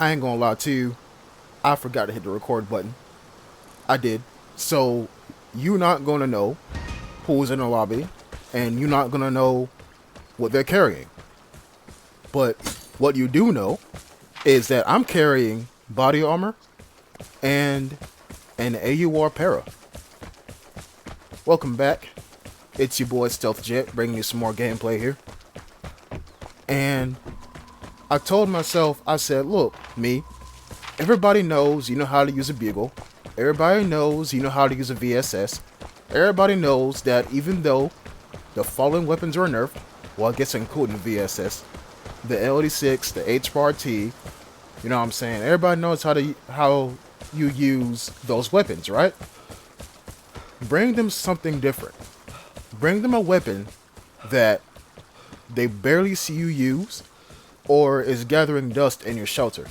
I ain't gonna lie to you. I forgot to hit the record button. I did. So you're not gonna know who's in the lobby, and you're not gonna know what they're carrying. But what you do know is that I'm carrying body armor and an AUR para. Welcome back. It's your boy Stealth Jet bringing you some more gameplay here. And I told myself, I said, look, me, everybody knows you know how to use a bugle. Everybody knows you know how to use a VSS. Everybody knows that even though the fallen weapons are nerfed, well, I guess including the VSS, the LD6, the HRT, you know what I'm saying? Everybody knows how you use those weapons, right? Bring them something different. Bring them a weapon that they barely see you use or is gathering dust in your shelter.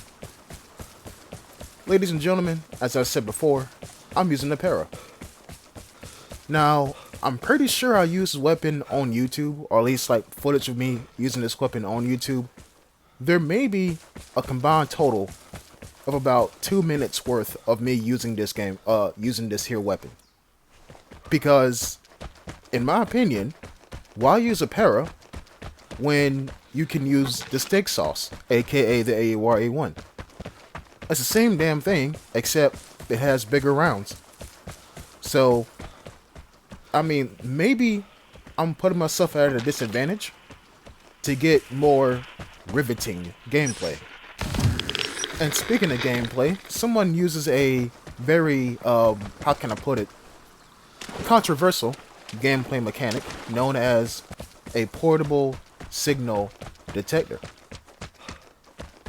Ladies and gentlemen, as I said before, I'm using the para. Now, I'm pretty sure I used this weapon on YouTube, or at least like footage of me using this weapon on YouTube. There may be a combined total of about 2 minutes worth of me using using this here weapon. Because, in my opinion, why use a para when you can use the steak sauce, aka the AUR A1? It's the same damn thing, except it has bigger rounds. So, I mean, maybe I'm putting myself at a disadvantage to get more riveting gameplay. And speaking of gameplay, someone uses a very, how can I put it, controversial gameplay mechanic known as a portable signal detector.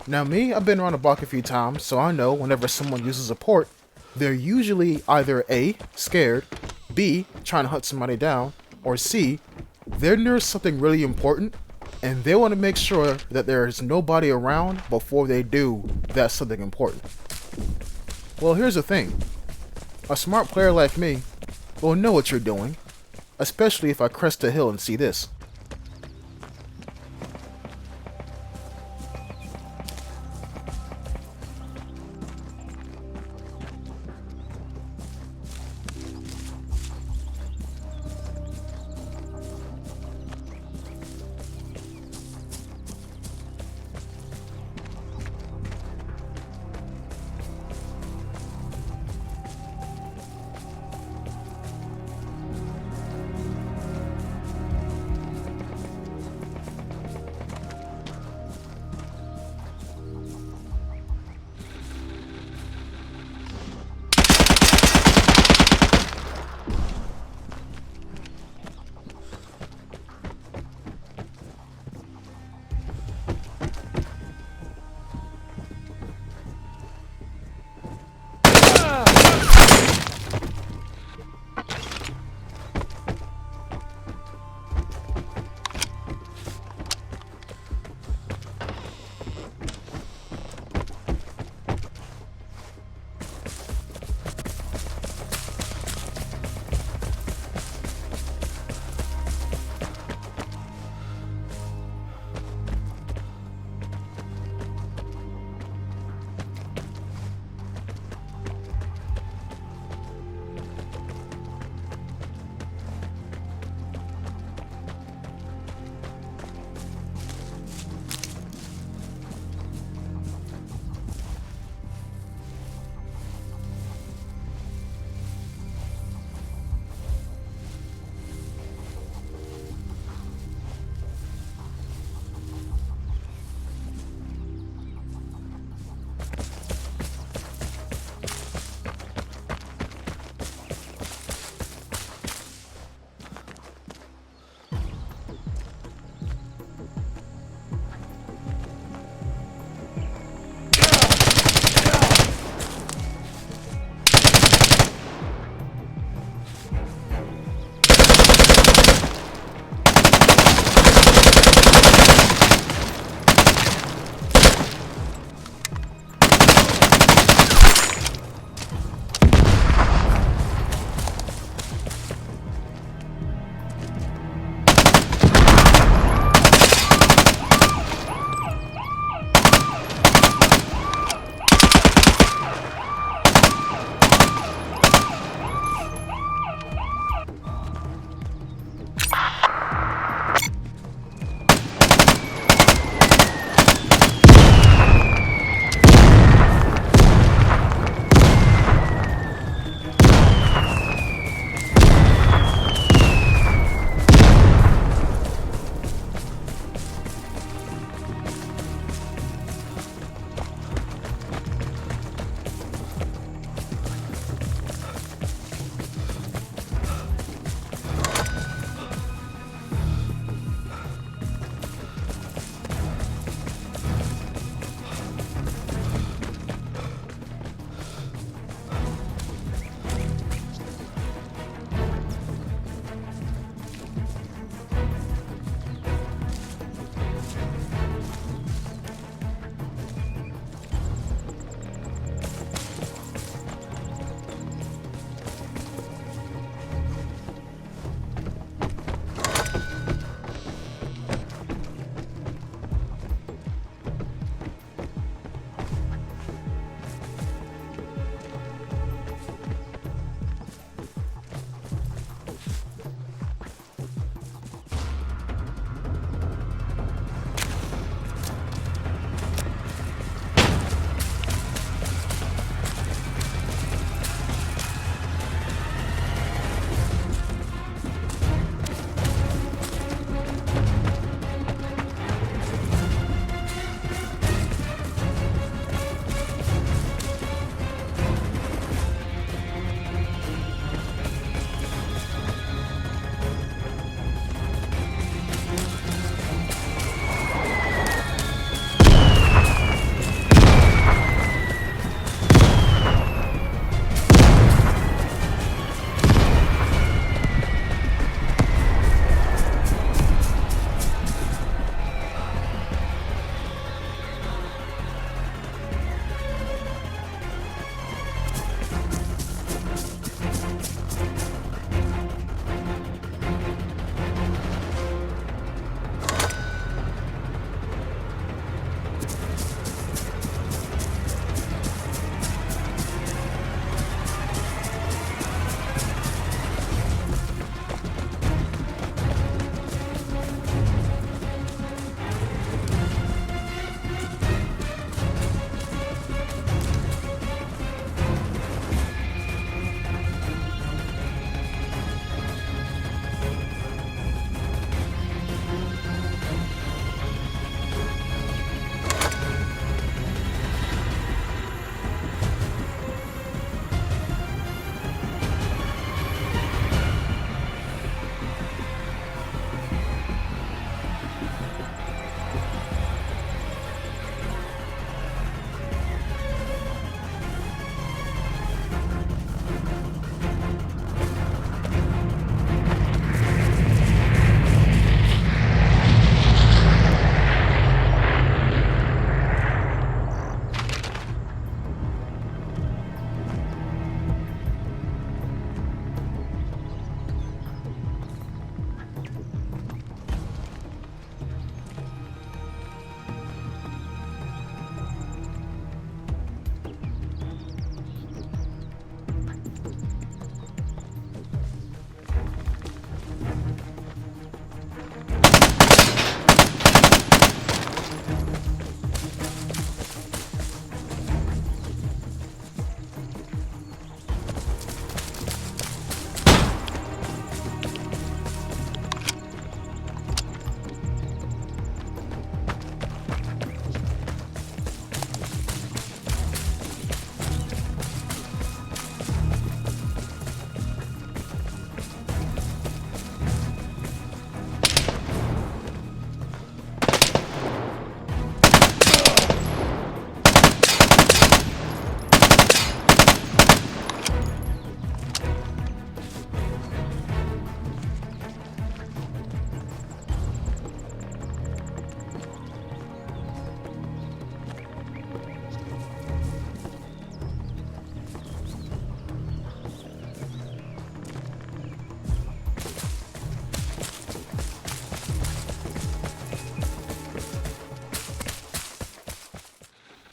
Now me, I've been around the block a few times, so I know whenever someone uses a port, they're usually either A, scared, B, trying to hunt somebody down, or C, they're near something really important, and they want to make sure that there's nobody around before they do that something important. Well, here's the thing. A smart player like me will know what you're doing, especially if I crest a hill and see this.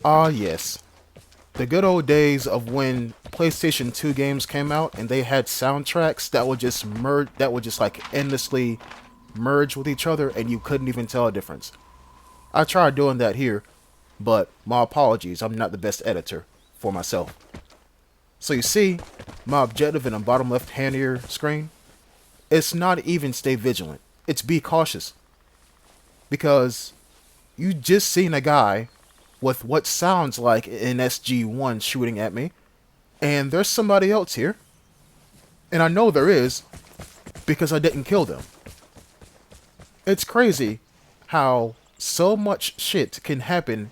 Ah, yes. The good old days of when PlayStation 2 games came out and they had soundtracks that would just merge, that would just like endlessly merge with each other and you couldn't even tell a difference. I tried doing that here, but my apologies, I'm not the best editor for myself. So you see, my objective in the bottom left hand of your screen, it's not even stay vigilant, it's be cautious. Because you just seen a guy with what sounds like an SG-1 shooting at me, and there's somebody else here. And I know there is, because I didn't kill them. It's crazy how so much shit can happen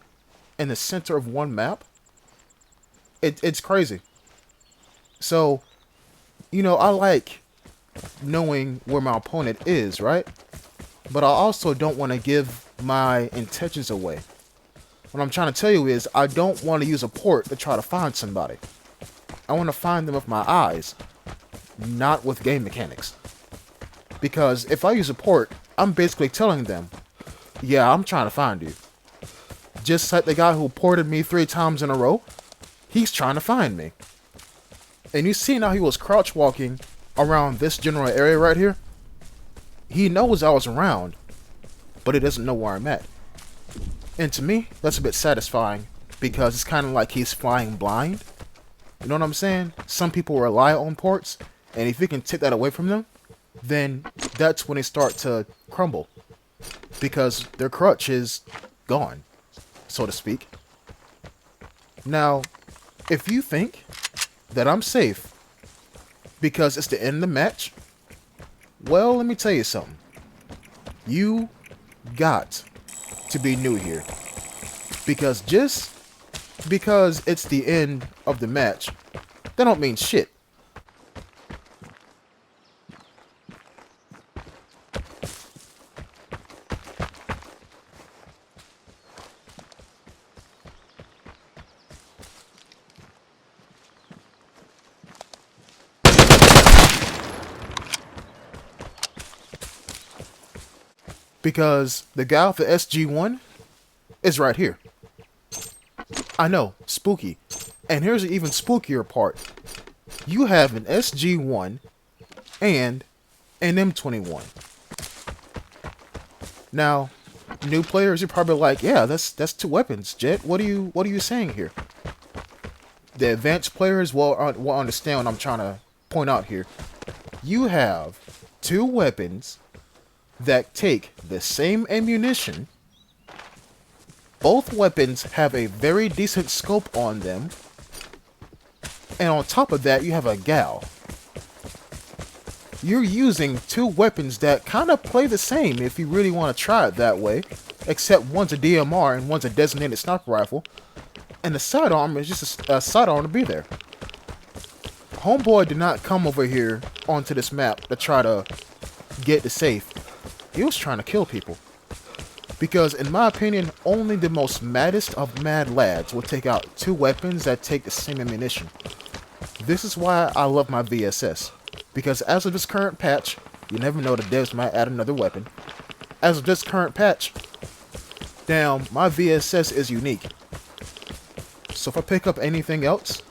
in the center of one map. It's crazy. So, I like knowing where my opponent is, right? But I also don't want to give my intentions away. What I'm trying to tell you is I don't want to use a port to try to find somebody. I want to find them with my eyes, not with game mechanics. Because if I use a port, I'm basically telling them, yeah, I'm trying to find you. Just like the guy who ported me 3 times in a row, he's trying to find me. And you see now he was crouch walking around this general area right here. He knows I was around, but he doesn't know where I'm at. And to me, that's a bit satisfying because it's kind of like he's flying blind. You know what I'm saying? Some people rely on ports, and if you can take that away from them, then that's when they start to crumble because their crutch is gone, so to speak. Now, if you think that I'm safe because it's the end of the match, well, let me tell you something. You got to be new here. Because just because it's the end of the match, that don't mean shit. Because the guy with the SG-1 is right here. I know, spooky. And here's the even spookier part. You have an SG-1 and an M21. Now, new players are probably like, yeah, that's 2 weapons, Jet. What are you saying here? The advanced players will understand what I'm trying to point out here. You have 2 weapons that take the same ammunition. Both weapons have a very decent scope on them. And on top of that, you have a gal. You're using 2 weapons that kind of play the same if you really want to try it that way. Except one's a DMR and one's a designated sniper rifle. And the sidearm is just a sidearm to be there. Homeboy did not come over here onto this map to try to get the safe. He was trying to kill people. Because in my opinion, only the most maddest of mad lads will take out 2 weapons that take the same ammunition. This is why I love my VSS. Because as of this current patch, you never know, the devs might add another weapon. As of this current patch, damn, my VSS is unique. So if I pick up anything else,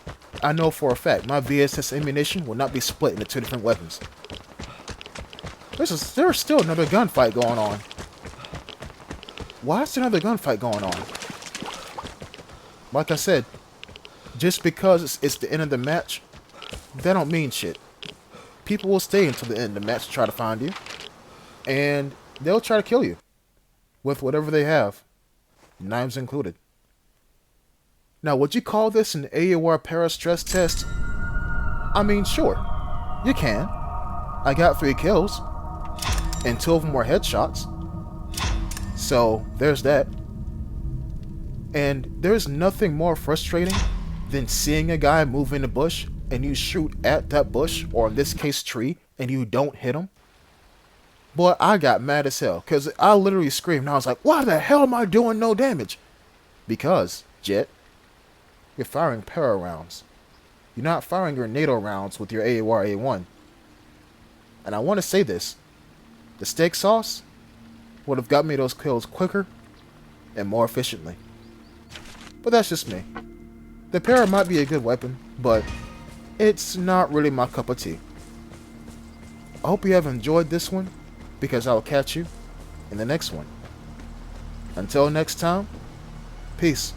I know for a fact my VSS ammunition will not be split into 2 different weapons. There's still another gunfight going on. Why is there another gunfight going on? Like I said, just because it's the end of the match, that don't mean shit. People will stay until the end of the match to try to find you. And they'll try to kill you. With whatever they have. Knives included. Now, would you call this an AOR para stress test? I mean, sure. You can. I got 3 kills. And 2 of them were headshots. So, there's that. And there's nothing more frustrating than seeing a guy move in the bush and you shoot at that bush, or in this case tree, and you don't hit him. Boy, I got mad as hell, because I literally screamed, and I was like, why the hell am I doing no damage? Because, Jet, you're firing para rounds. You're not firing your NATO rounds with your AOR A1. And I want to say this. The steak sauce would have got me those kills quicker and more efficiently. But that's just me. The parrot might be a good weapon, but it's not really my cup of tea. I hope you have enjoyed this one, because I'll catch you in the next one. Until next time, peace.